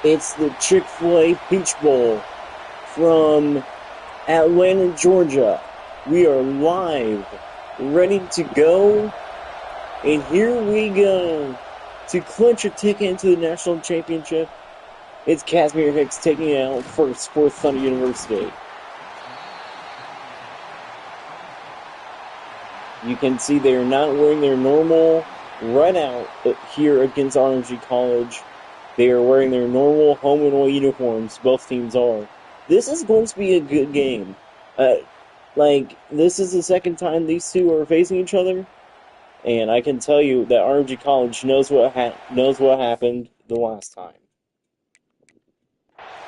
It's the Chick-fil-A Peach Bowl from Atlanta, Georgia. We are live, ready to go, and here we go. To clinch a ticket into the national championship, it's Casimir Hicks taking it out first for Thunder University. You can see they're not wearing their normal red out here against RMG College. They are wearing their normal home and away uniforms. Both teams are. This is going to be a good game. This is the second time these two are facing each other, and I can tell you that RMG College knows what happened the last time.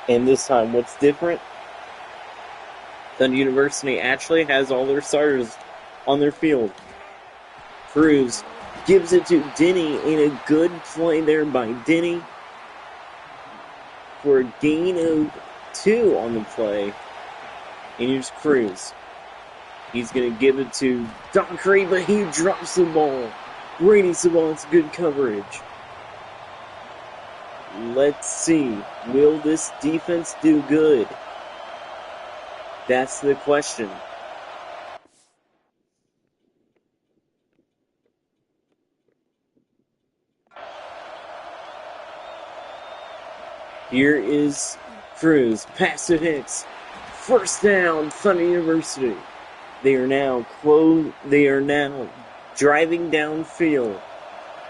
And this time, what's different? Thunder University actually has all their starters on their field. Cruz gives it to Denny, and a good play there by Denny for a gain of 2 on the play. And here's Cruz. He's going to give it to Dockery, but he drops the ball. Brady Saban's good coverage. Let's see. Will this defense do good? That's the question. Here is Cruz. Pass to Hicks. First down, Thunder University. They are now driving downfield.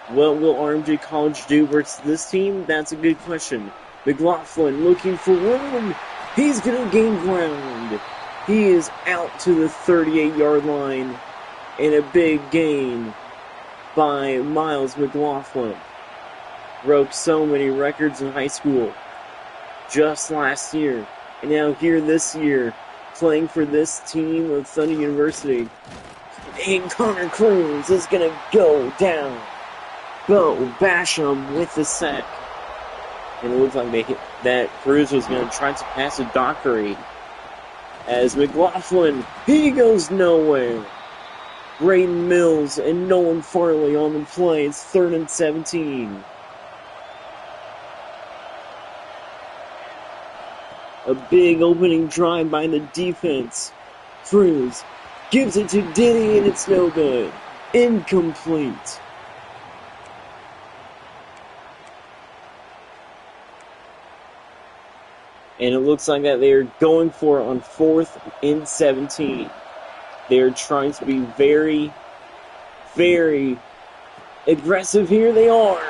What will RMG College do versus this team? That's a good question. McLaughlin looking for room. He's going to gain ground. He is out to the 38-yard line. And a big gain by Miles McLaughlin. Broke so many records in high school just last year. And now here this year, playing for this team of Thunder University. And Connor Cruz is going to go down. Bo Basham with the sack. And it looks like that Cruz was going to try to pass to Dockery. As McLaughlin, he goes nowhere. Braden Mills and Nolan Farley on the play. It's 3rd and 17. A big opening drive by the defense. Cruz gives it to Denny, and it's no good. Incomplete. And it looks like that they are going for it on 4th and 17. They are trying to be very, very aggressive. Here they are.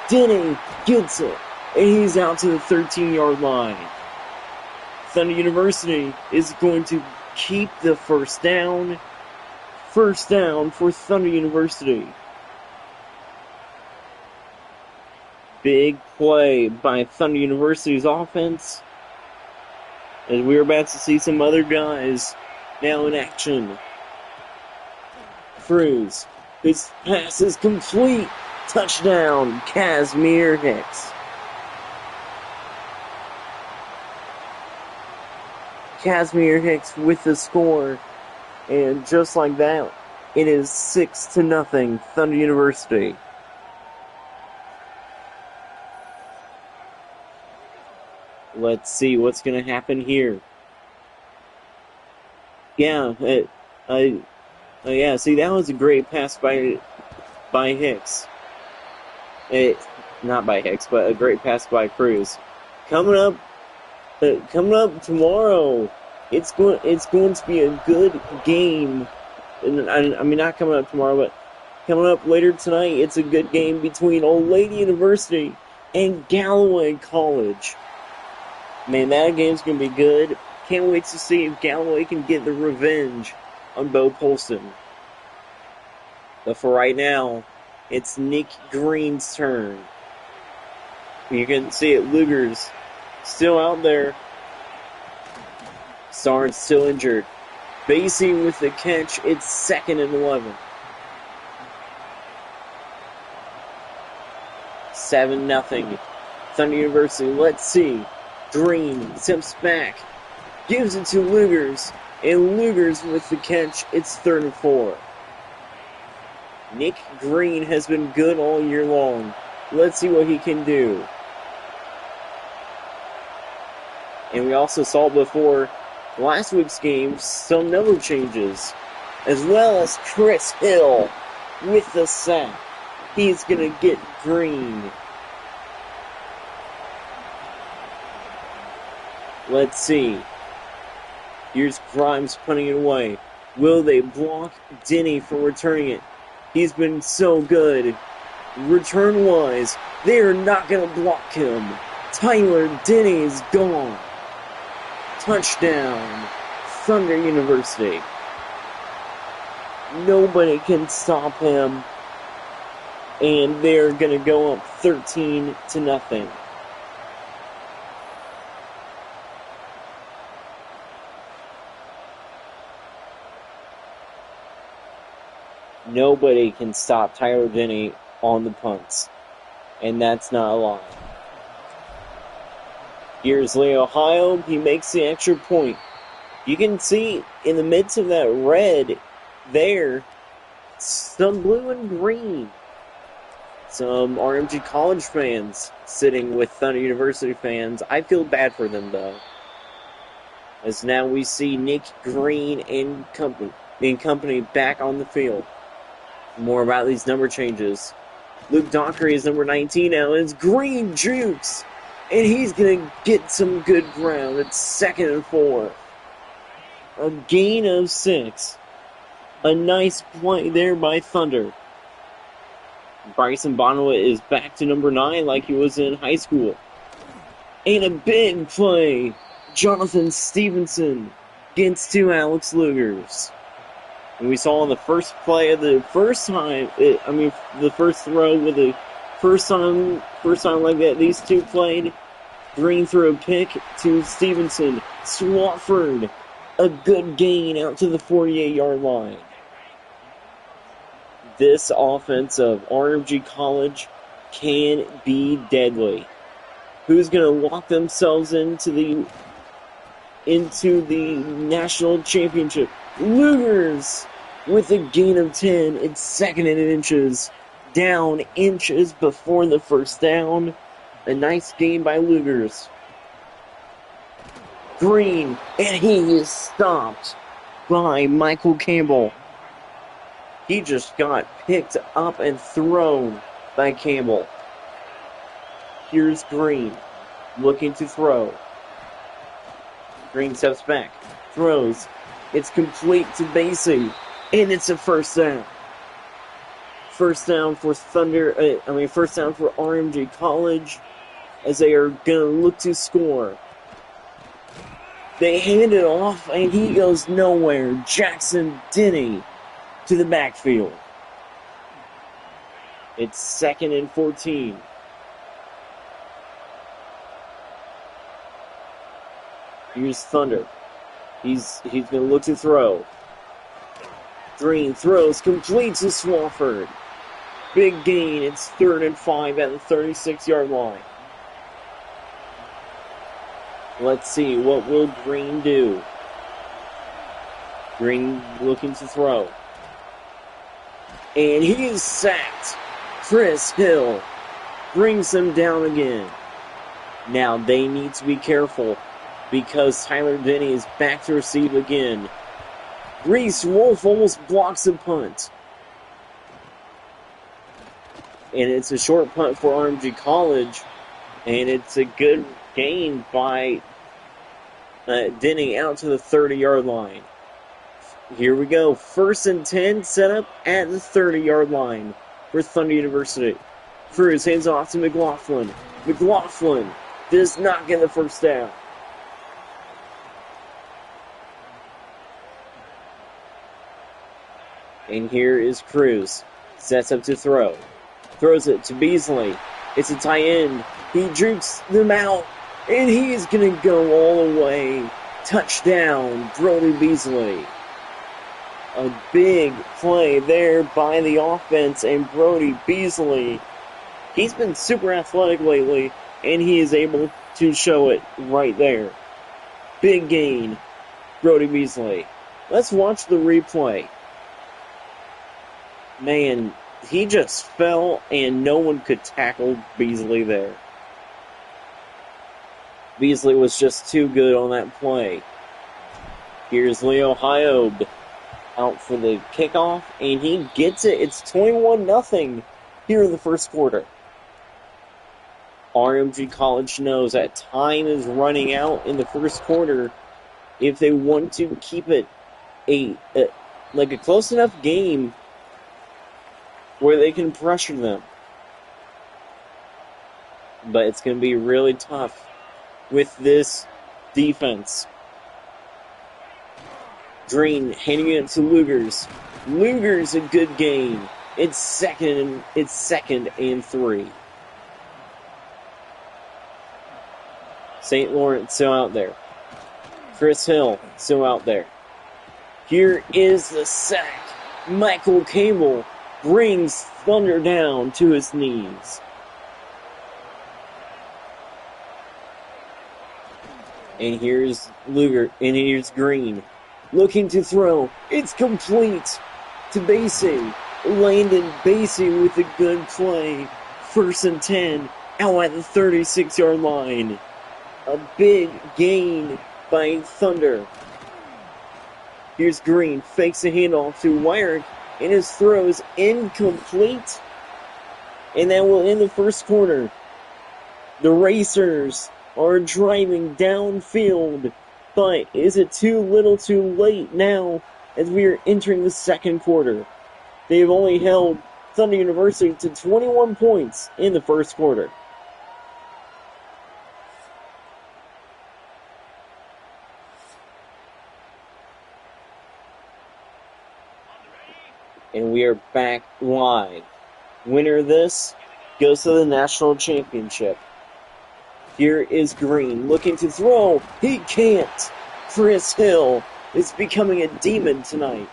Denny gets it, and he's out to the 13-yard line. Thunder University is going to keep the first down. First down for Thunder University. Big play by Thunder University's offense. As we're about to see some other guys now in action. Cruz. His pass is complete. Touchdown, Casimir Hicks. Casimir Hicks with the score. And just like that, it is 6-0, Thunder University. Let's see what's going to happen here. Yeah, see, that was a great pass by Hicks. Not by Hicks, but a great pass by Cruz. Coming up tomorrow, it's going to be a good game. And I mean, not coming up tomorrow, but coming up later tonight, it's a good game between Old Lady University and Galloway College. Man, that game's going to be good. Can't wait to see if Galloway can get the revenge on Bo Polston. But for right now, it's Nick Green's turn. You can see it, Luger's still out there. Starnes still injured. Basie with the catch. It's 2nd and 11. 7-0. Thunder University. Let's see. Green steps back. Gives it to Lugers. And Lugers with the catch. It's 3rd and 4. Nick Green has been good all year long. Let's see what he can do. And we also saw before last week's game some number changes, as well as Chris Hill with the sack. He's going to get green. Let's see. Here's Grimes punting it away. Will they block Denny for returning it? He's been so good. Return-wise, they are not going to block him. Tyler Denny is gone. Touchdown, Thunder University. Nobody can stop him. And they're going to go up 13-0. Nobody can stop Tyler Denny on the punts. And that's not a lie. Here's Lee Ohio. He makes the extra point. You can see in the midst of that red there, some blue and green. Some RMG College fans sitting with Thunder University fans. I feel bad for them, though. As now we see Nick Green and company back on the field. More about these number changes. Luke Dockery is number 19 now. It's Green jukes. And he's going to get some good ground. It's 2nd and 4. A gain of 6. A nice play there by Thunder. Bryson Bonawit is back to number 9 like he was in high school. And a big play. Jonathan Stevenson against 2 Alex Lugers. And we saw in the first play of the first time, the first throw with the first time like that, these two played. Green threw a pick to Stevenson. Swafford, a good gain out to the 48-yard line. This offense of RMG College can be deadly. Who's going to lock themselves into the national championship? Lugers with a gain of 10. It's 2nd and inches. Down inches before the first down. A nice game by Lugers. Green, and he is stopped by Michael Campbell. He just got picked up and thrown by Campbell. Here's Green, looking to throw. Green steps back, throws. It's complete to Basie, and it's a first down. First down for first down for RMG College, as they are going to look to score. They hand it off, and he goes nowhere. Jackson Denny to the backfield. It's 2nd and 14. Here's Thunder. He's going to look to throw. Green throws, complete to Swafford. Big gain. It's 3rd and 5 at the 36-yard line. Let's see, what will Green do? Green looking to throw. And he is sacked. Chris Hill brings them down again. Now they need to be careful because Tyler Denny is back to receive again. Reese Wolf almost blocks a punt. And it's a short punt for RMG College. And it's a good gain by Denny out to the 30-yard line. Here we go. 1st and 10 set up at the 30-yard line for Thunder University. Cruz hands off to McLaughlin. McLaughlin does not get the first down. And here is Cruz. Sets up to throw. Throws it to Beasley. It's a tight end. He jukes them out. And he's going to go all the way. Touchdown, Brody Beasley. A big play there by the offense, and Brody Beasley, he's been super athletic lately, and he is able to show it right there. Big gain, Brody Beasley. Let's watch the replay. Man, he just fell, and no one could tackle Beasley there. Beasley was just too good on that play. Here's Leo Hyob out for the kickoff, and he gets it. It's 21-0 here in the first quarter. RMG College knows that time is running out in the first quarter if they want to keep it a close enough game where they can pressure them. But it's going to be really tough with this defense. Green handing it to Lugers. Lugers a good game. It's second and 3. St. Lawrence still out there. Chris Hill still out there. Here is the sack. Michael Cable brings Thunder down to his knees. And here's Luger, and here's Green. Looking to throw. It's complete to Basie. Landon Basie with a good play. 1st and 10 out at the 36-yard line. A big gain by Thunder. Here's Green. Fakes a handoff to Wyrick. And his throw is incomplete. And that will end the first quarter. The Racers are driving downfield. But is it too little too late now as we are entering the second quarter? They've only held Thunder University to 21 points in the first quarter. And we are back live. Winner of this goes to the national championship. Here is Green looking to throw. He can't. Chris Hill is becoming a demon tonight.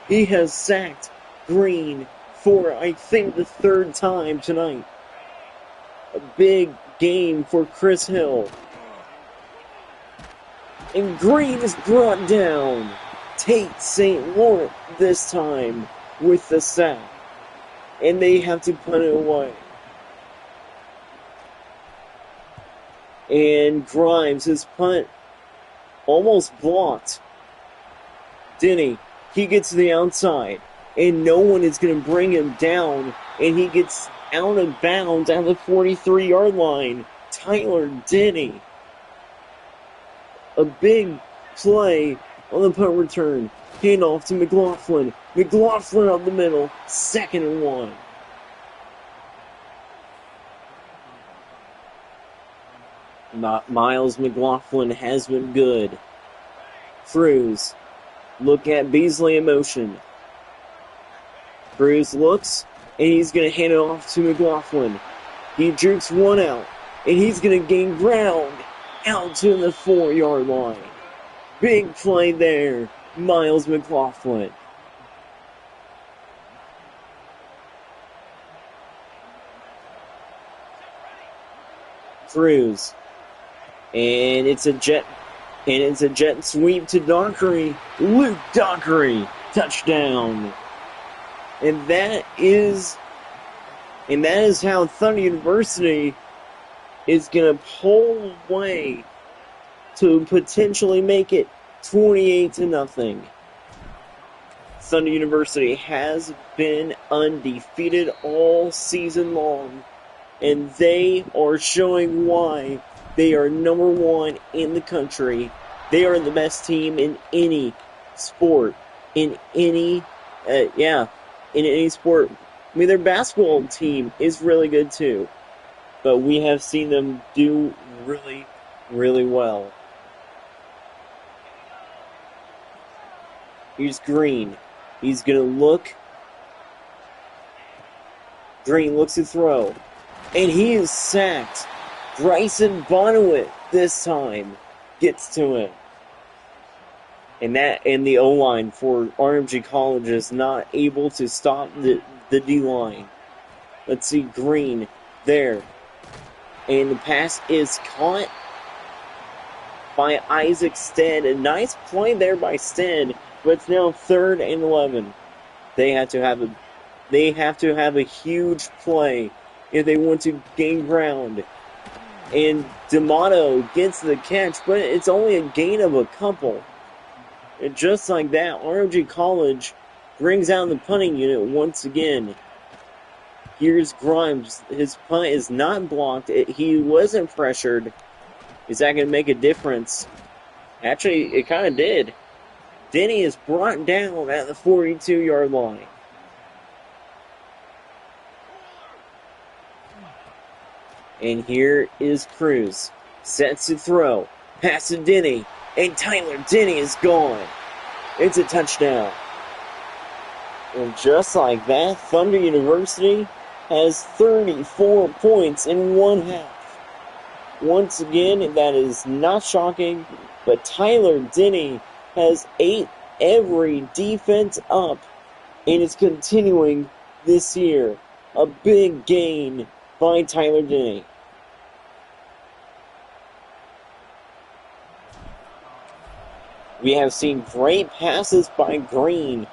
He has sacked Green for, I think, the 3rd time tonight. A big game for Chris Hill. And Green is brought down. Tate St. Lawrence this time with the sack. And they have to put it away. And Grimes, his punt, almost blocked. Denny, he gets to the outside. And no one is going to bring him down. And he gets out of bounds at the 43-yard line. Tyler Denny. A big play on the punt return. Handoff to McLaughlin. McLaughlin up the middle. 2nd and 1. Miles McLaughlin has been good. Cruz. Look at Beasley in motion. Cruz looks, and he's going to hand it off to McLaughlin. He jukes one out, and he's going to gain ground out to the 4-yard line. Big play there, Miles McLaughlin. Cruz. And it's a jet sweep to Dockery. Luke Dockery, touchdown. And that is how Thunder University is going to pull away to potentially make it 28-0. Thunder University has been undefeated all season long, and they are showing why they are number 1 in the country. They are the best team in any sport, in any sport. I mean, their basketball team is really good too, but we have seen them do really, really well. Here's Green. He's going to look. Green looks to throw. And he is sacked. Bryson Bonowit this time gets to him. And the O-line for RMG College is not able to stop the D-line. Let's see, Green there. And the pass is caught by Isaac Stead. A nice play there by Stead, but it's now 3rd and 11. They have to have a huge play if they want to gain ground. And D'Amato gets the catch, but it's only a gain of a couple. And just like that, ROG College brings out the punting unit once again. Here's Grimes. His punt is not blocked. He wasn't pressured. Is that going to make a difference? Actually, it kind of did. Denny is brought down at the 42-yard line. And here is Cruz. Sets to throw. Pass to Denny. And Tyler Denny is gone. It's a touchdown. And just like that, Thunder University has 34 points in one half. Once again, that is not shocking, but Tyler Denny has ate every defense up, and it's continuing this year. A big gain by Tyler Denny. We have seen great passes by Green,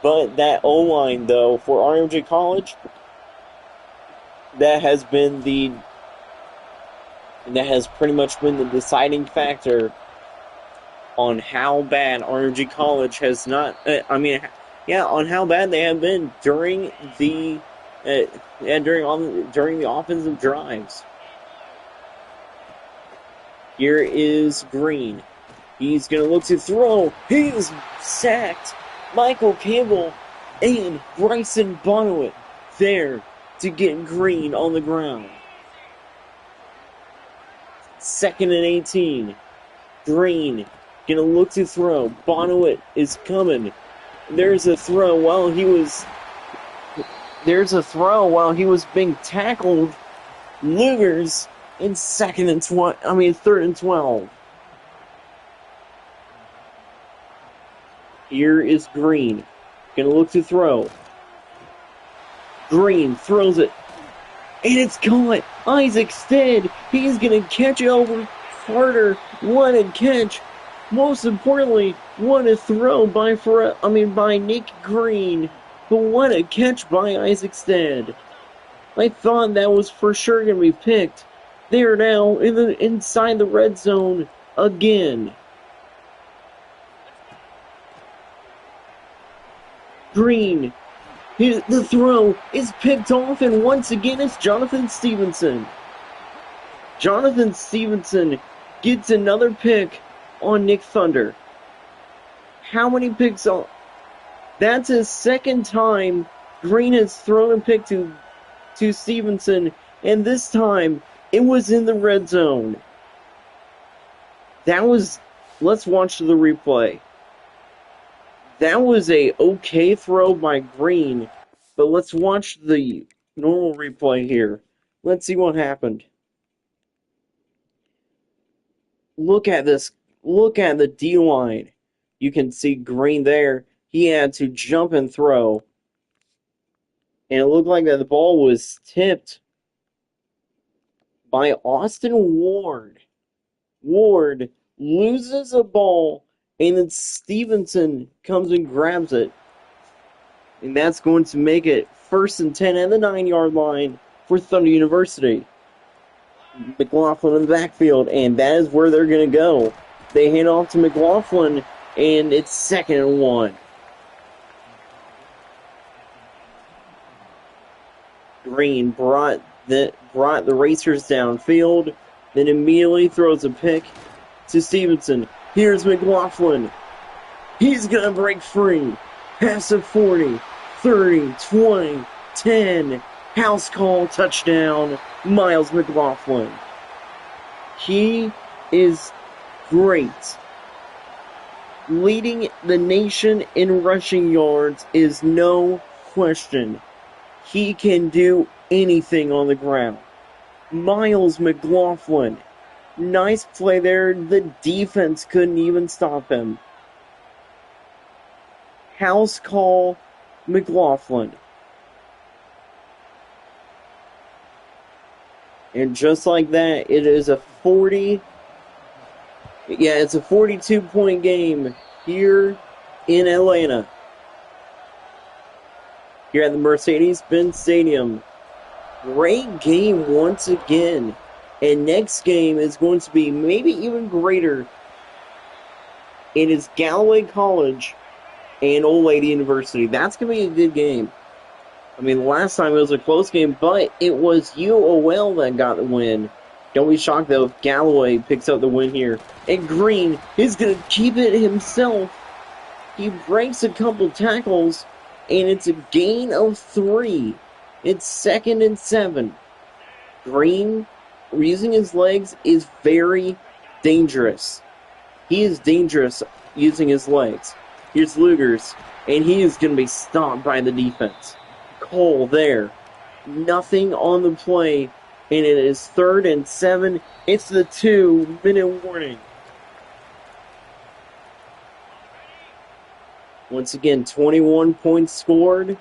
but that O-line, though, for ROG College, that has pretty much been the deciding factor on how bad ROG College has not. On how bad they have been during the during the offensive drives. Here is Green. He's going to look to throw. He's sacked. Michael Campbell and Bryson Bonowit there to get Green on the ground. 2nd and 18. Green going to look to throw. Bonowit is coming. There's a throw while he was being tackled. Lugers in 3rd and 12. Here is Green. Gonna look to throw. Green throws it. And it's caught. Isaac Stead. He's gonna catch it over Carter. What a catch. Most importantly, what a throw by Nick Green. But what a catch by Isaac Stead. I thought that was for sure gonna be picked. They are now inside the red zone again. Green. The throw is picked off, and once again it's Jonathan Stevenson. Jonathan Stevenson gets another pick on Nick Thunder. How many picks on? That's his second time Green has thrown a pick to Stevenson, and this time it was in the red zone. Let's watch the replay. That was a okay throw by Green, but let's watch the normal replay here. Let's see what happened. Look at this. Look at the D-line. You can see Green there. He had to jump and throw. And it looked like that the ball was tipped by Austin Ward. Ward loses a ball, and then Stevenson comes and grabs it. And that's going to make it 1st and 10 at the 9-yard line for Thunder University. McLaughlin in the backfield, and that is where they're going to go. They hand off to McLaughlin, and it's 2nd and 1. Green brought the racers downfield, then immediately throws a pick to Stevenson. Here's McLaughlin. He's going to break free. Pass of 40, 30, 20, 10. House call, touchdown, Miles McLaughlin. He is great. Leading the nation in rushing yards is no question. He can do anything on the ground. Miles McLaughlin. Nice play there. The defense couldn't even stop him. House call, McLaughlin. And just like that, it is a 42-point game here in Atlanta. Here at the Mercedes-Benz Stadium. Great game once again. And next game is going to be maybe even greater. It is Galloway College and Old Lady University. That's going to be a good game. I mean, last time it was a close game, but it was UOL that got the win. Don't be shocked, though, if Galloway picks up the win here. And Green is going to keep it himself. He breaks a couple tackles, and it's a gain of 3. It's 2nd and 7. Green, using his legs, is very dangerous. He is dangerous using his legs. Here's Lugers, and he is going to be stopped by the defense. Cole there. Nothing on the play, and it is 3rd and 7. It's the 2-minute warning. Once again, 21 points scored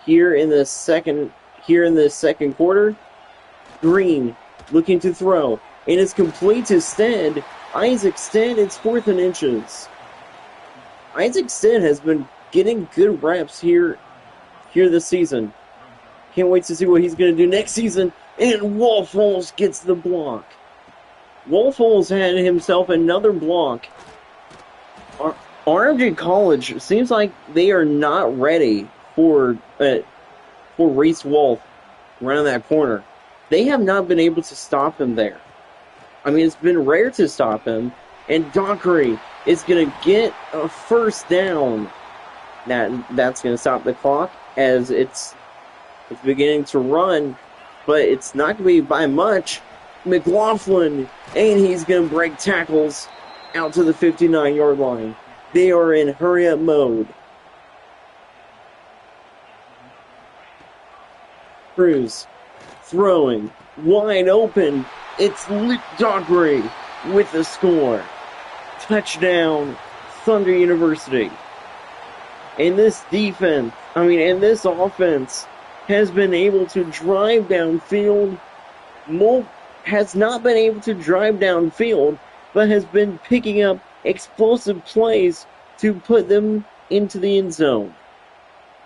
here in the second quarter. Green looking to throw, and it's complete to Stead. Isaac Stead, it's 4th and inches. Isaac Stead has been getting good reps here this season. Can't wait to see what he's going to do next season. And Wolfholes gets the block. Wolfholes had himself another block. RMJ College seems like they are not ready for Reese Wolf around that corner. They have not been able to stop him there. I mean, it's been rare to stop him. And Dockery is going to get a first down. That's going to stop the clock as it's beginning to run, but it's not going to be by much. McLaughlin, and he's going to break tackles out to the 59-yard line. They are in hurry-up mode. Cruz throwing wide open. It's Luke Dockery with the score. Touchdown, Thunder University. And this offense has been able to drive downfield. Molt has not been able to drive downfield, but has been picking up explosive plays to put them into the end zone.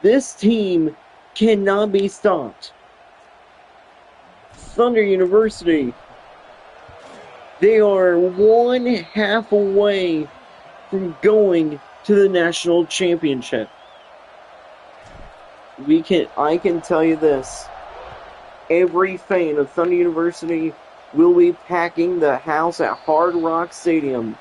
This team cannot be stopped. Thunder University, they are 1 half away from going to the national championship. I can tell you this. Every fan of Thunder University will be packing the house at Hard Rock Stadium.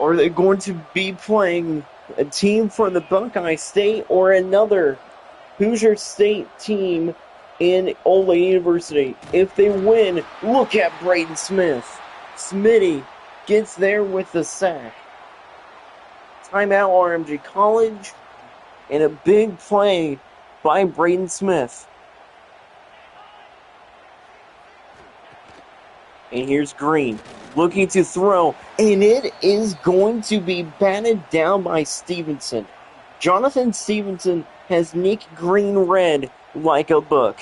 Are they going to be playing a team from the Buckeye State or another Hoosier State team in Old Lady University? If they win, look at Braden Smith. Smitty gets there with the sack. Timeout RMG College, and a big play by Braden Smith. And here's Green looking to throw, and it is going to be batted down by Stevenson. Jonathan Stevenson has Nick Green read like a book.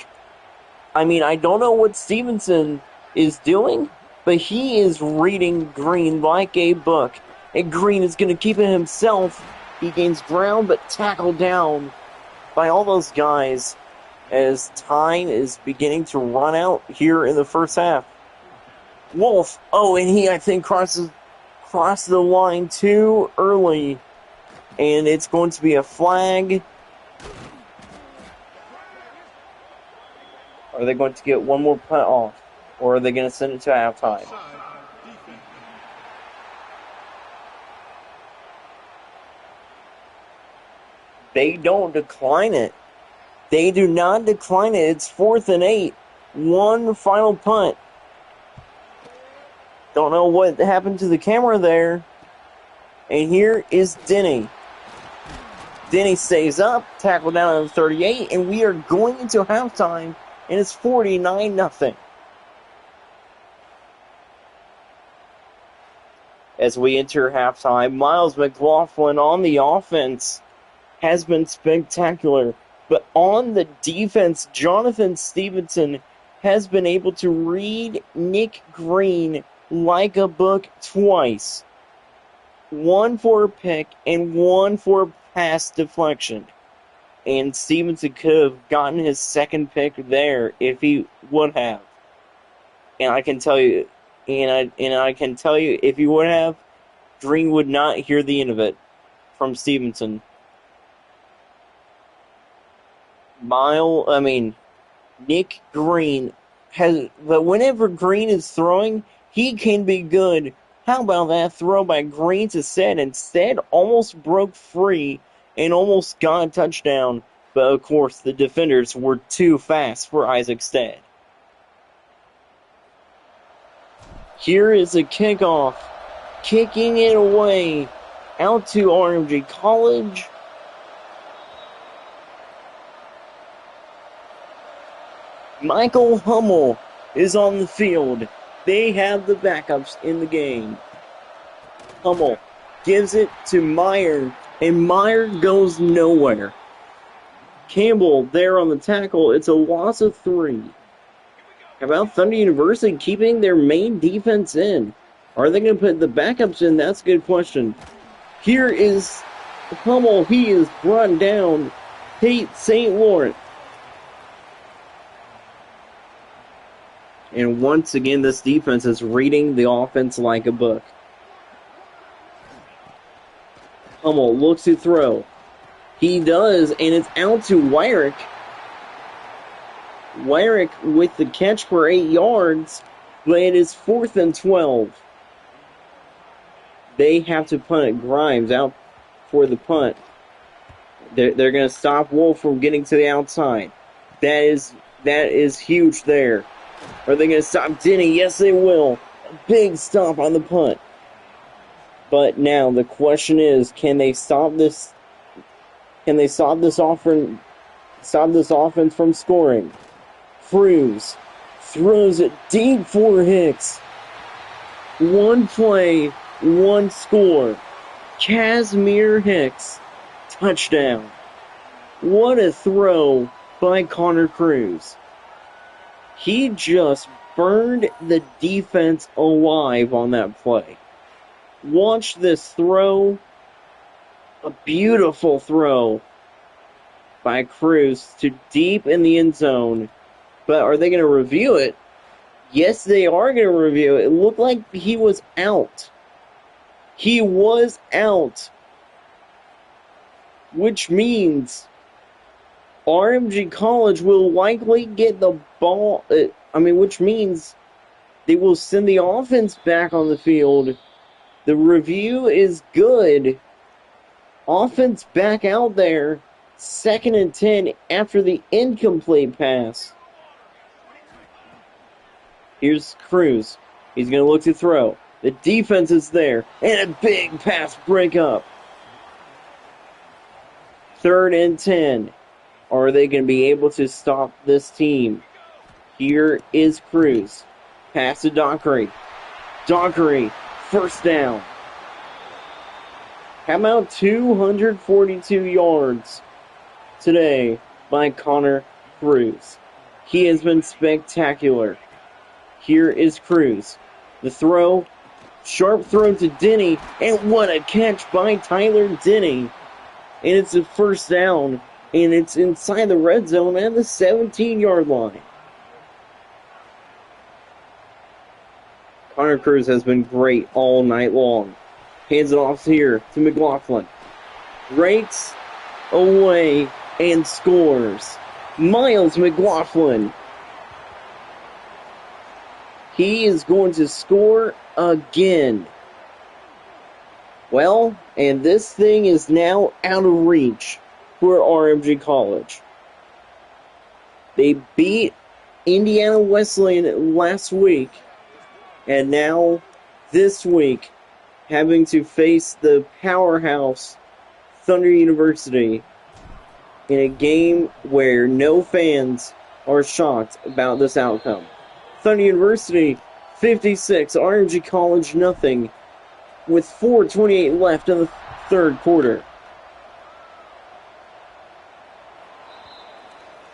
I mean, I don't know what Stevenson is doing, but he is reading Green like a book. And Green is going to keep it himself. He gains ground, but tackled down by all those guys as time is beginning to run out here in the first half. Wolf, and he, I think, crossed the line too early. And it's going to be a flag. Are they going to get one more punt off? Or are they going to send it to halftime? They don't decline it. They do not decline it. It's 4th and 8. One final punt. Don't know what happened to the camera there. And here is Denny. Denny stays up, tackled down at 38, and we are going into halftime, and it's 49-0. As we enter halftime, Miles McLaughlin on the offense has been spectacular, but on the defense, Jonathan Stevenson has been able to read Nick Green like a book twice. One for a pick and one for a pass deflection. And Stevenson could have gotten his second pick there if he would have. And I can tell you, if he would have, Green would not hear the end of it from Stevenson. Nick Green but whenever Green is throwing, he can be good. How about that throw by Green to Stead? Instead, almost broke free and almost got a touchdown. But of course, the defenders were too fast for Isaac Stead. Here is a kickoff. Kicking it away out to RMG College. Michael Hummel is on the field. They have the backups in the game. Hummel gives it to Meyer, and Meyer goes nowhere. Campbell there on the tackle. It's a loss of 3. How about Thunder University keeping their main defense in? Are they going to put the backups in? That's a good question. Here is Hummel. He is brought down. Tate St. Laurent. And once again, this defense is reading the offense like a book. Hummel looks to throw. He does, and it's out to Wyrick. Wyrick with the catch for 8 yards, but it is 4th and 12. They have to punt it. Grimes out for the punt. They're going to stop Wolf from getting to the outside. That is huge there. Are they going to stop Denny? Yes, they will. A big stop on the punt. But now the question is, can they stop this? Can they stop this offense from scoring? Cruz throws it deep for Hicks. 1 play, 1 score. Casimir Hicks, touchdown. What a throw by Connor Cruz. He just burned the defense alive on that play. Watch this throw. A beautiful throw by Cruz to deep in the end zone. But are they going to review it? Yes, they are going to review it. It looked like he was out. He was out. Which means RMG College will likely get the ball. Which means they will send the offense back on the field. The review is good. Offense back out there. 2nd and 10 after the incomplete pass. Here's Cruz. He's going to look to throw. The defense is there. And a big pass breakup. 3rd and 10. Are they going to be able to stop this team? Here is Cruz. Pass to Dockery. Dockery, 1st down. How about 242 yards today by Connor Cruz? He has been spectacular. Here is Cruz. The throw. Sharp throw to Denny. And what a catch by Tyler Denny. And it's a 1st down. And it's inside the red zone at the 17-yard line. Connor Cruz has been great all night long. Hands it off here to McLaughlin. Breaks away and scores. Miles McLaughlin. He is going to score again. Well, and this thing is now out of reach for RMG College. They beat Indiana Wesleyan last week, and now this week having to face the powerhouse Thunder University in a game where no fans are shocked about this outcome. Thunder University 56, RMG College nothing, with 4:28 left in the 3rd quarter.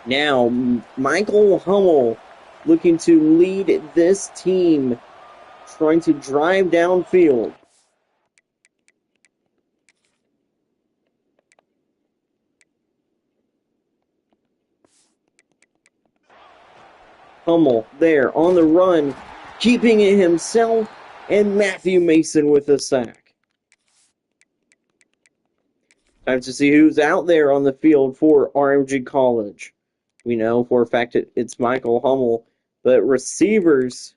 Now, Michael Hummel looking to lead this team, trying to drive downfield. Hummel there on the run, keeping it himself, and Matthew Mason with a sack. Time to see who's out there on the field for RMG College. We know for a fact it's Michael Hummel, but receivers,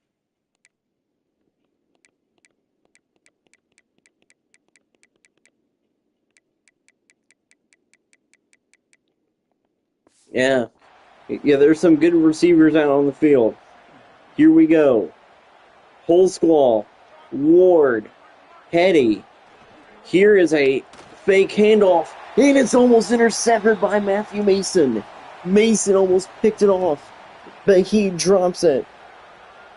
yeah, there's some good receivers out on the field. Here we go. Holsclaw, Ward, Petty. Here is a fake handoff, and it's almost intercepted by Matthew Mason. Mason almost picked it off, but he drops it.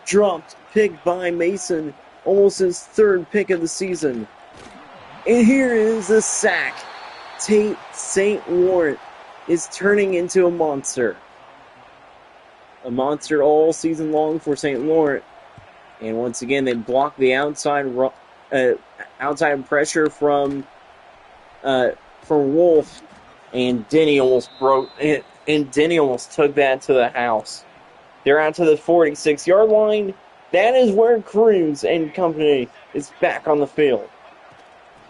Dropped, picked by Mason, almost his third pick of the season. And here is a sack. Tate St. Laurent is turning into a monster. A monster all season long for St. Laurent. And once again, they block the outside pressure from Wolf, and Denny almost broke it, and Denny almost took that to the house. They're out to the 46-yard line. That is where Cruz and company is back on the field.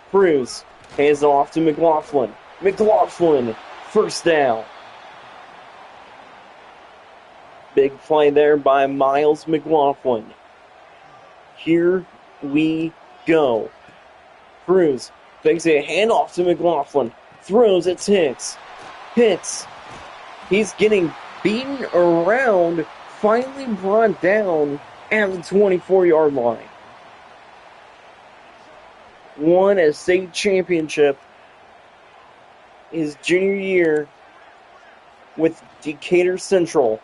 Cruz hands it off to McLaughlin. McLaughlin, first down. Big play there by Miles McLaughlin. Here we go. Cruz fakes a handoff to McLaughlin. Throws it to Hicks. Hicks. He's getting beaten around. Finally brought down at the 24-yard line. Won a state championship his junior year with Decatur Central.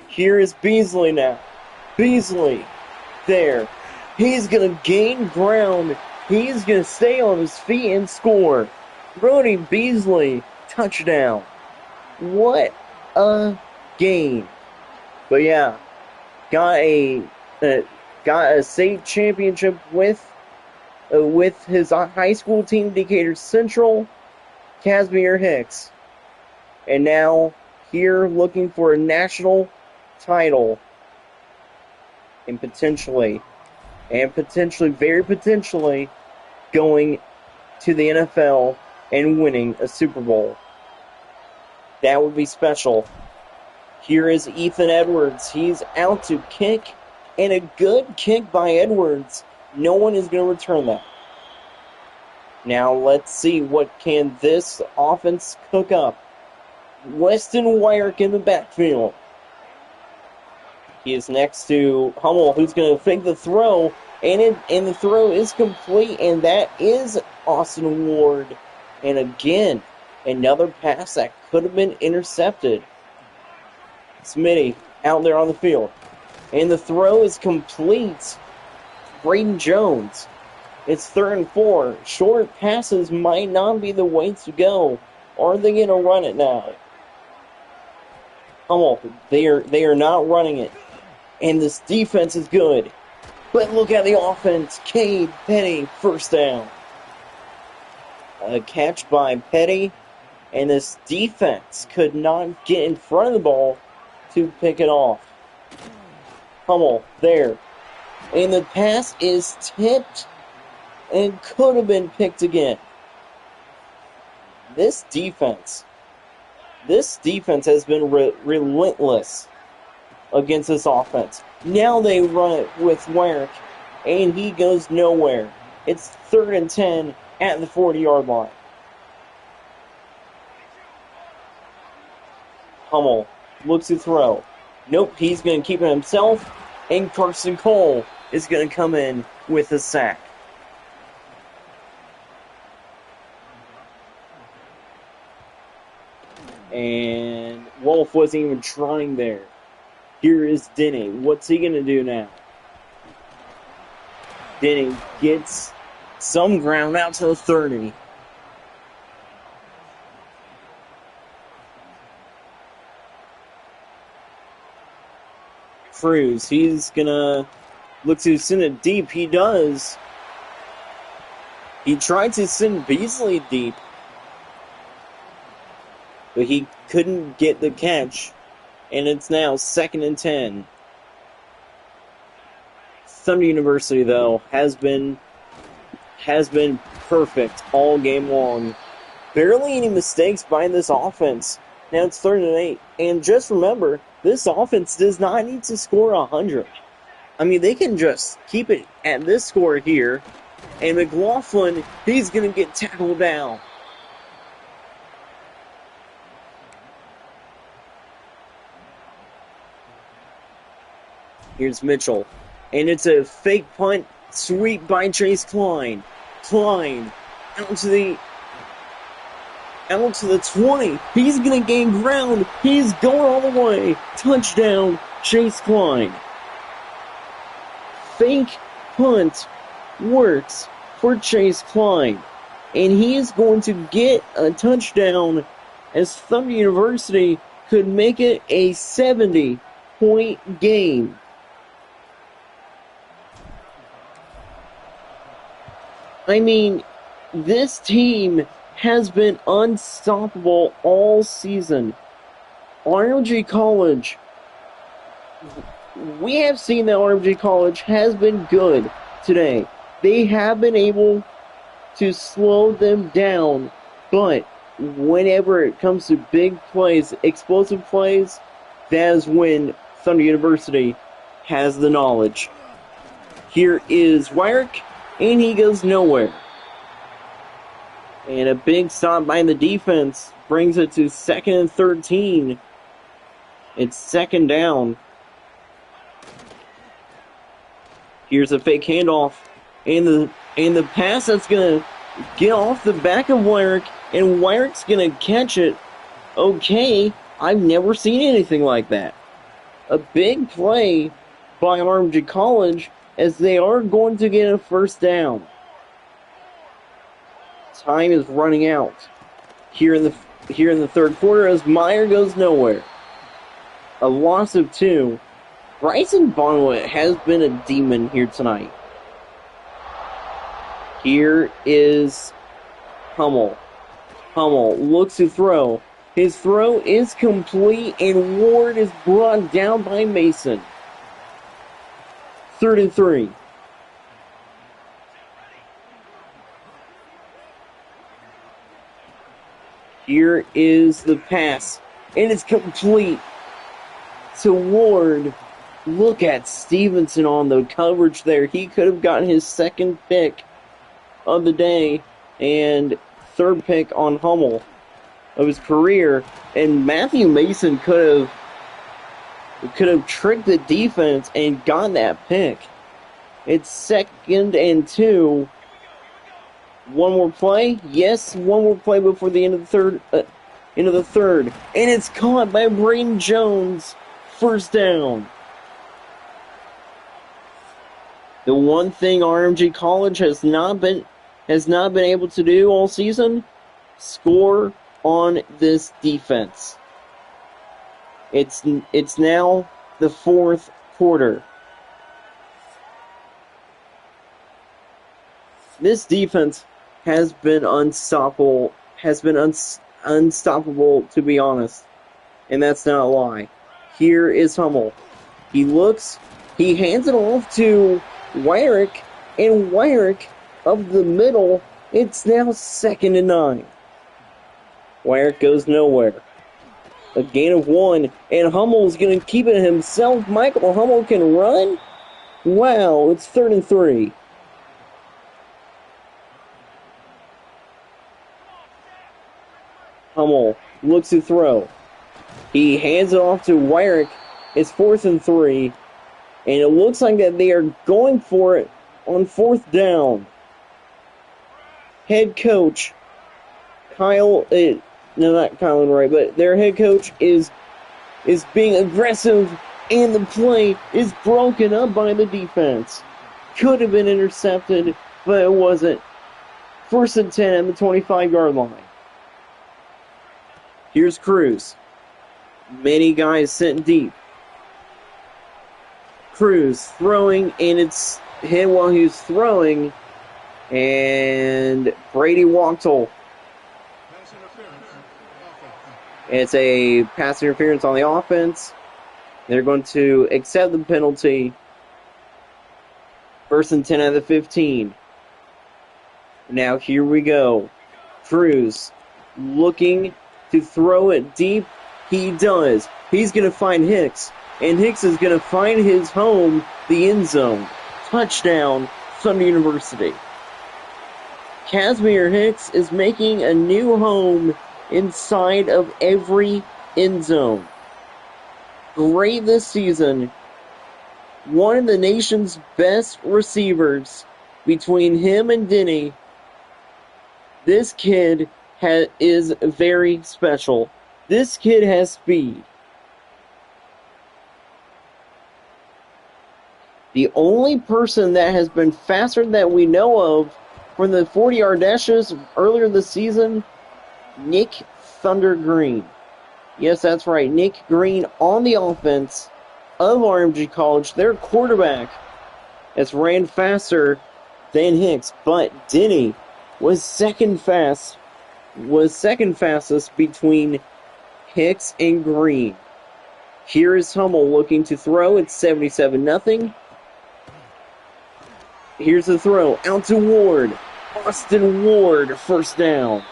Here is Beasley now. Beasley there. He's going to gain ground. He's going to stay on his feet and score. Brody Beasley, touchdown. What a game. But yeah, got a state championship with his high school team, Decatur Central, Casimir Hicks. And now here looking for a national title. And potentially, very potentially, going to the NFL and winning a Super Bowl. That would be special. Here is Ethan Edwards. He's out to kick, and a good kick by Edwards. No one is going to return that. Now let's see what can this offense cook up. Weston Wyrick in the backfield. He is next to Hummel, who's going to fake the throw, and the throw is complete, and that is Austin Ward. And again, another pass that could have been intercepted. Smitty out there on the field, and the throw is complete. Braden Jones. It's 3rd and 4. Short passes might not be the way to go. Are they going to run it now? Hummel, they are not running it. And this defense is good. But look at the offense. Cade Petty, first down. A catch by Petty. And this defense could not get in front of the ball to pick it off. Hummel there. And the pass is tipped and could have been picked again. This defense has been relentless against this offense. Now they run it with Wyrick, and he goes nowhere. It's 3rd and 10 at the 40-yard line. Hummel looks to throw. Nope, he's going to keep it himself, and Carson Cole is going to come in with a sack. And Wolf wasn't even trying there. Here is Denny. What's he going to do now? Denny gets some ground out to the 30. Cruz, he's going to look to send it deep. He does. He tried to send Beasley deep, but he couldn't get the catch. and it's now 2nd and 10. Thunder University, though, has been perfect all game long. Barely any mistakes by this offense. Now it's 3rd and 8. And just remember, this offense does not need to score 100. I mean, they can just keep it at this score here. And McLaughlin, he's going to get tackled down. Here's Mitchell. And it's a fake punt sweep by Chase Klein. Klein out to the 20. He's going to gain ground. He's going all the way. Touchdown, Chase Klein. Fake punt works for Chase Klein. And he is going to get a touchdown as Thunder University could make it a 70-point game. I mean, this team has been unstoppable all season. RMG College, we have seen that RMG College has been good today. They have been able to slow them down, but whenever it comes to big plays, explosive plays, that is when Thunder University has the knowledge. Here is Wyrick, and he goes nowhere. And a big stop by the defense brings it to 2nd and 13. It's 2nd down. Here's a fake handoff. And the pass that's going to get off the back of Wyrick. And Wyrick's going to catch it. Okay, I've never seen anything like that. A big play by RMG College as they are going to get a 1st down. Time is running out here in the 3rd quarter as Meyer goes nowhere. A loss of 2. Bryson Bonwit has been a demon here tonight. Here is Hummel. Hummel looks to throw. His throw is complete and Ward is brought down by Mason. 3rd and 3. Here is the pass, and it's complete to Ward. Look at Stevenson on the coverage there. He could have gotten his 2nd pick of the day and 3rd pick on Hummel of his career. And Matthew Mason could have tricked the defense and gotten that pick. It's 2nd and 2. One more play? Yes, one more play before the end of the third. And it's caught by Braden Jones. 1st down. The one thing RMG College has not been able to do all season, score on this defense. It's now the 4th quarter. This defense has been unstoppable. Unstoppable, to be honest, and that's not a lie. Here is Hummel. He looks. He hands it off to Wyrick, and Wyrick up the middle. It's now 2nd and 9. Wyrick goes nowhere. A gain of 1, and Hummel's going to keep it himself. Michael Hummel can run. Wow, it's 3rd and 3. Hummel looks to throw. He hands it off to Wyrick. It's 4th and 3. And it looks like that they are going for it on 4th down. Head coach, not Kyle Wright, but their head coach is being aggressive, and the play is broken up by the defense. Could have been intercepted, but it wasn't. 1st and 10 at the 25-yard line. Here's Cruz. Many guys sitting deep. Cruz throwing, and it's hit while he was throwing. And Brady Wachtel. It's a pass interference on the offense. They're going to accept the penalty. 1st and 10 out of 15. Now here we go. Cruz looking to throw it deep. He does. He's going to find Hicks. And Hicks is going to find his home, the end zone. Touchdown, Thunder University. Casimir Hicks is making a new home inside of every end zone. Great this season. One of the nation's best receivers. Between him and Denny, this kid is very special. This kid has speed. The only person that has been faster that we know of from the 40-yard dashes earlier this season, Nick Thunder Green. Yes, that's right. Nick Green on the offense of RMG College. Their quarterback has ran faster than Hicks, but Denny was second fastest between Hicks and Green. Here is Hummel looking to throw. It's 77-0. Here's the throw. Out to Ward. Austin Ward, first down.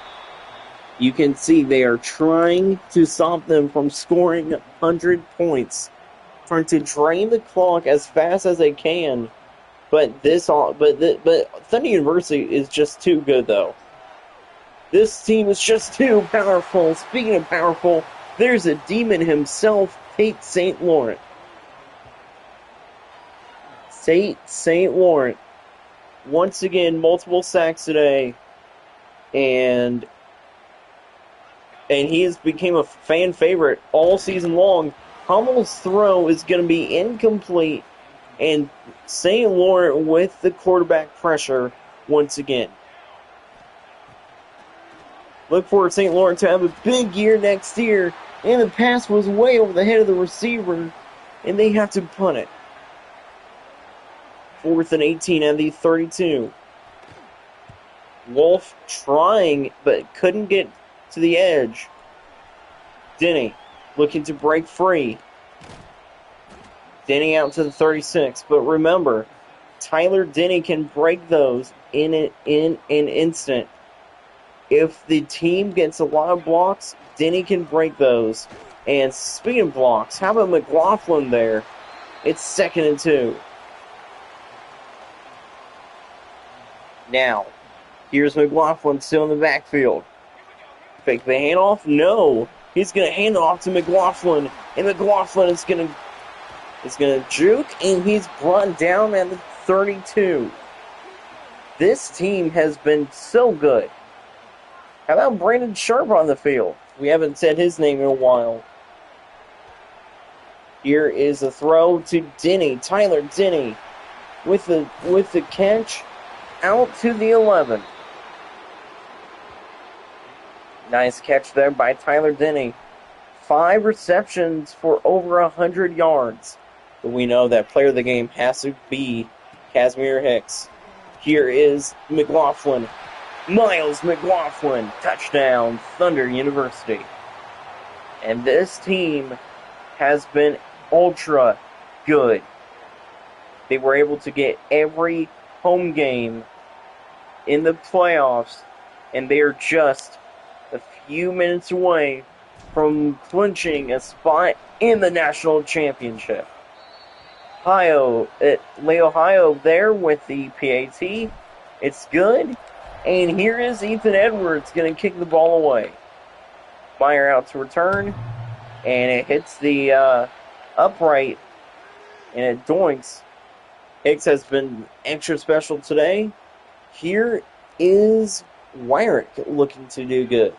You can see they are trying to stop them from scoring 100 points. Trying to drain the clock as fast as they can. But Thunder University is just too good, though. This team is just too powerful. Speaking of powerful, there's a demon himself, Tate St. Laurent. St. Laurent. Once again, multiple sacks today. And he has become a fan favorite all season long. Hummel's throw is going to be incomplete. And St. Laurent with the quarterback pressure once again. Look for St. Laurent to have a big year next year. And the pass was way over the head of the receiver. And they have to punt it. 4th and 18 and the 32. Wolf trying, but couldn't get to the edge. Denny looking to break free. Denny out to the 36. But remember, Tyler Denny can break those in an instant. If the team gets a lot of blocks, Denny can break those. And speaking of blocks, how about McLaughlin there? It's 2nd and 2. Now, here's McLaughlin still in the backfield. Fake the handoff? No. He's going to hand it off to McLaughlin. And McLaughlin is going to juke, and he's brought down at the 32. This team has been so good. How about Brandon Sharp on the field? We haven't said his name in a while. Here is a throw to Denny. Tyler Denny with the catch out to the 11. Nice catch there by Tyler Denny. 5 receptions for over 100 yards. But we know that player of the game has to be Casimir Hicks. Here is McLaughlin. Miles McLaughlin. Touchdown, Thunder University. And this team has been ultra good. They were able to get every home game in the playoffs, and they are just a few minutes away from clinching a spot in the national championship. Leo Ohio there with the PAT. It's good. And here is Ethan Edwards going to kick the ball away. Meyer out to return. And it hits the upright. And it doinks. Hicks has been extra special today. Here is Wyrick looking to do good.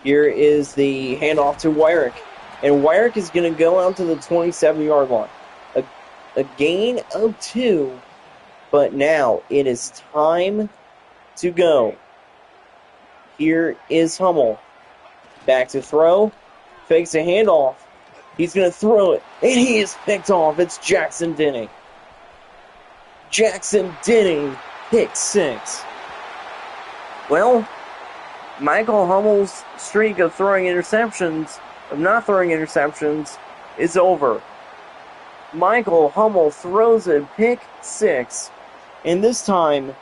Here is the handoff to Wyrick. And Wyrick is going to go out to the 27-yard line. A gain of 2. But now it is time to go. Here is Hummel. Back to throw. Fakes a handoff. He's going to throw it. And he is picked off. It's Jackson Denny. Jackson Denny, pick 6. Well, Michael Hummel's streak of not throwing interceptions, is over. Michael Hummel throws a pick six, and this time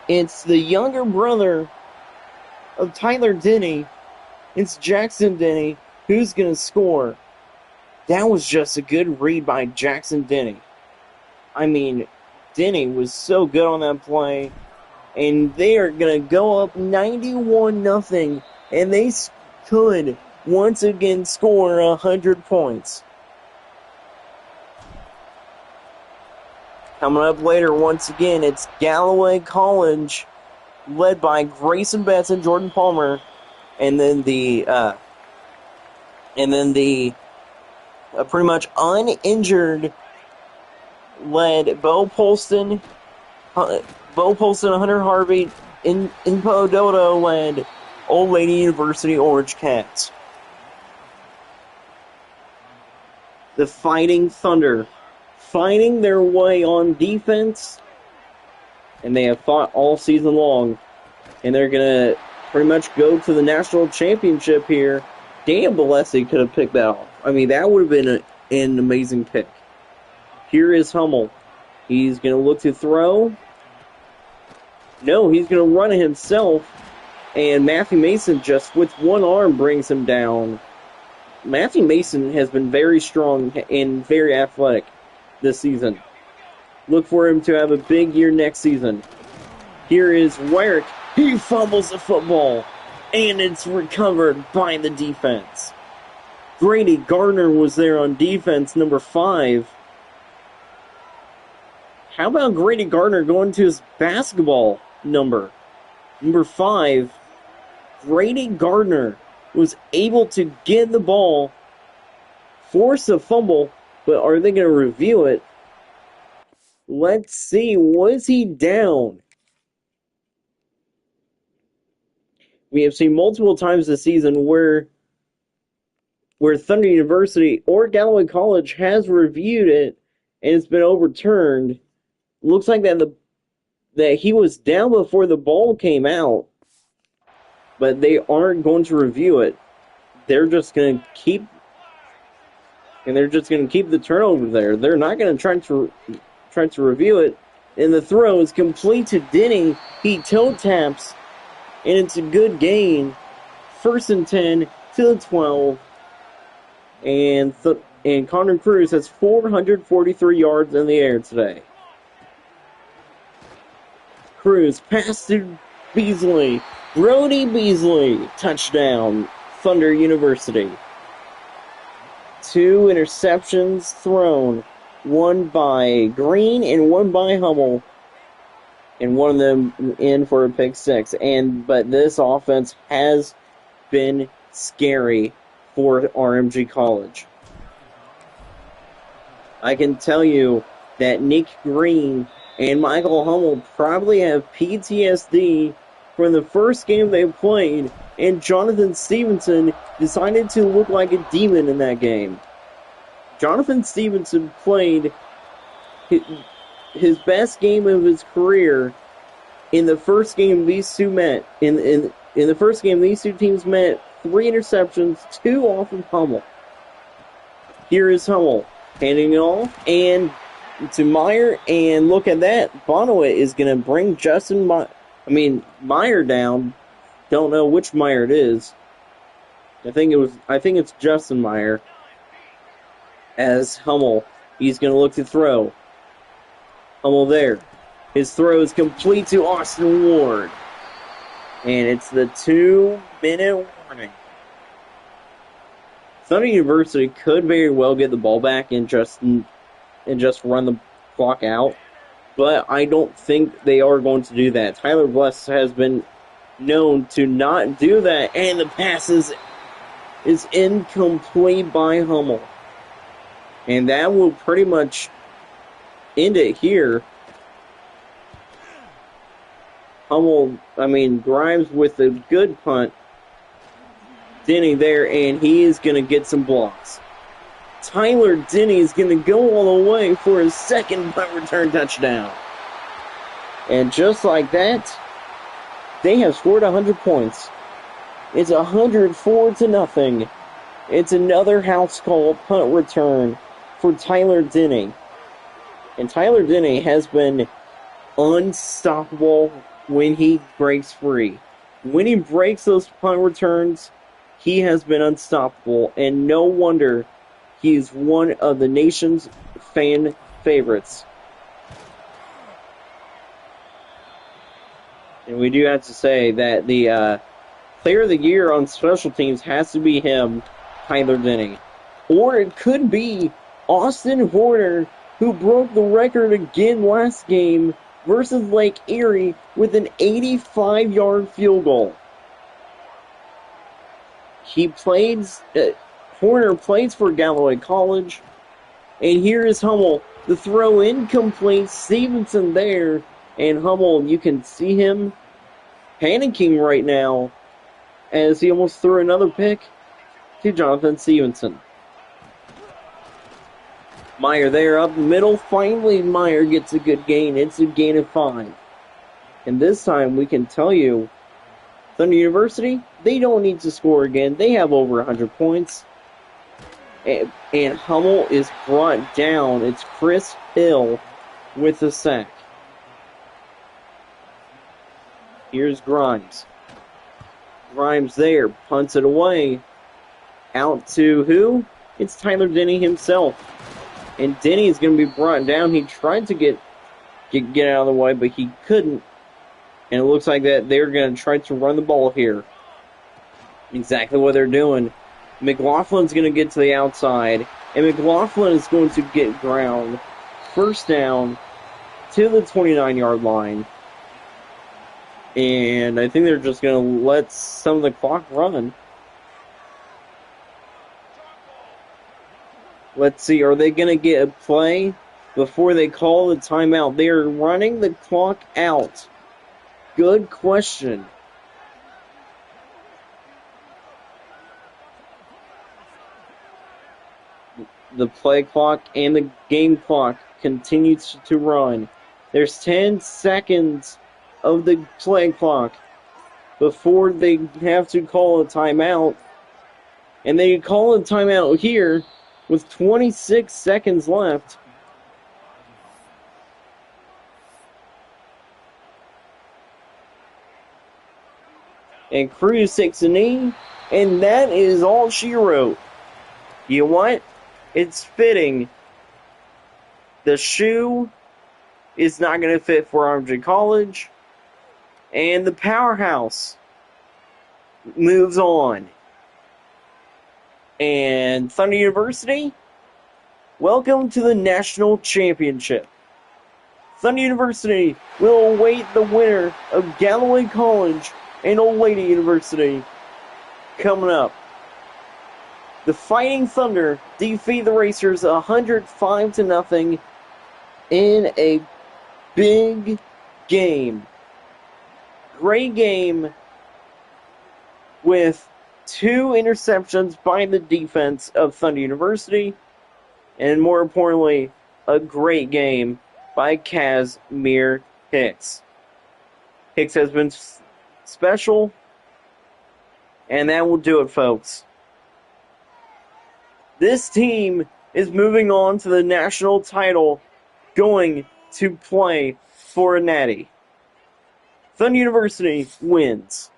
it's the younger brother of Tyler Denny. It's Jackson Denny who's going to score. That was just a good read by Jackson Denny. I mean, Denny was so good on that play, and they are going to go up 91-0, and they could once again score 100 points. Coming up later, once again, it's Galloway College, led by Grayson Betts and Jordan Palmer, and then the pretty much uninjured led Bo Polston, Hunter Harvey, in Podoto led Old Lady University Orange Cats. The Fighting Thunder, fighting their way on defense, and they have fought all season long, and they're going to pretty much go to the national championship here. Daniel Balesi could have picked that off. I mean, that would have been an amazing pick. Here is Hummel. He's going to look to throw. No, he's going to run it himself, and Matthew Mason just with one arm brings him down. Matthew Mason has been very strong and very athletic this season. Look for him to have a big year next season. Here is Wyrick. He fumbles the football, and it's recovered by the defense. Grady Gardner was there on defense, number 5. How about Grady Gardner going to his basketball number? Number 5. Grady Gardner was able to get the ball, force a fumble, but are they going to review it? Let's see. Was he down? We have seen multiple times this season where Thunder University or Galloway College has reviewed it and it's been overturned. Looks like that he was down before the ball came out, but they aren't going to review it. They're just going to keep the turnover there. They're not going to try to review it. And the throw is complete to Denny. He toe taps, and it's a good gain. 1st and 10 to the 12. And Connor Cruz has 443 yards in the air today. Cruz pass to Beasley. Brody Beasley, touchdown, Thunder University. 2 interceptions thrown, one by Green and one by Hummel, and one of them in for a pick 6. But this offense has been scary for RMG College. I can tell you that Nick Green and Michael Hummel probably have PTSD from the first game they played, and Jonathan Stevenson decided to look like a demon in that game. Jonathan Stevenson played his best game of his career in the first game these two met. In the first game these two teams met, 3 interceptions, 2 off of Hummel. Here is Hummel handing it off and to Meyer, and look at that. Bonowit is going to bring Meyer down. Don't know which Meyer it is. I think it's Justin Meyer. As Hummel, he's going to look to throw. Hummel there. His throw is complete to Austin Ward. And it's the 2-minute warning. Thunder University could very well get the ball back and just run the clock out, but I don't think they are going to do that. Tyler Bless has been known to not do that, and the pass is incomplete by Hummel. And that will pretty much end it here. Grimes with a good punt. Denny there, and he is going to get some blocks. Tyler Denny is going to go all the way for his second punt return touchdown. And just like that, they have scored 100 points. It's 104-0. It's another house call punt return for Tyler Denny. And Tyler Denny has been unstoppable when he breaks free. When he breaks those punt returns, he has been unstoppable, and no wonder he's one of the nation's fan favorites. And we do have to say that the player of the year on special teams has to be him, Tyler Denny. Or it could be Austin Horner, who broke the record again last game versus Lake Erie with an 85-yard field goal. Horner plays for Galloway College. And here is Hummel. The throw incomplete. Stevenson there. And Hummel, you can see him panicking right now as he almost threw another pick to Jonathan Stevenson. Meyer there up the middle. Finally, Meyer gets a good gain. It's a gain of 5. And this time we can tell you, Thunder University, they don't need to score again. They have over 100 points. And Hummel is brought down. It's Chris Hill with the sack. Here's Grimes. Grimes there, punts it away. Out to who? It's Tyler Denny himself. And Denny is going to be brought down. He tried to get out of the way, but he couldn't. And it looks like that they're going to try to run the ball here. Exactly what they're doing. McLaughlin's going to get to the outside. And McLaughlin is going to get ground. First down to the 29-yard line. And I think they're just going to let some of the clock run. Let's see, are they going to get a play before they call the timeout? They are running the clock out. Good question. The play clock and the game clock continues to run. There's 10 seconds of the play clock before they have to call a timeout. And they call a timeout here with 26 seconds left. And Cruz takes a knee, and that is all she wrote. You know what? It's fitting. The shoe is not going to fit for RMJ College, and the powerhouse moves on. And Thunder University, welcome to the National Championship. Thunder University will await the winner of Galloway College and Old Lady University coming up. The Fighting Thunder defeat the Racers 105-0 in a big game. Great game with 2 interceptions by the defense of Thunder University, and more importantly, a great game by Casimir Hicks. Hicks has been special, and that will do it, folks. This team is moving on to the national title, going to play for a natty. Thunder University wins.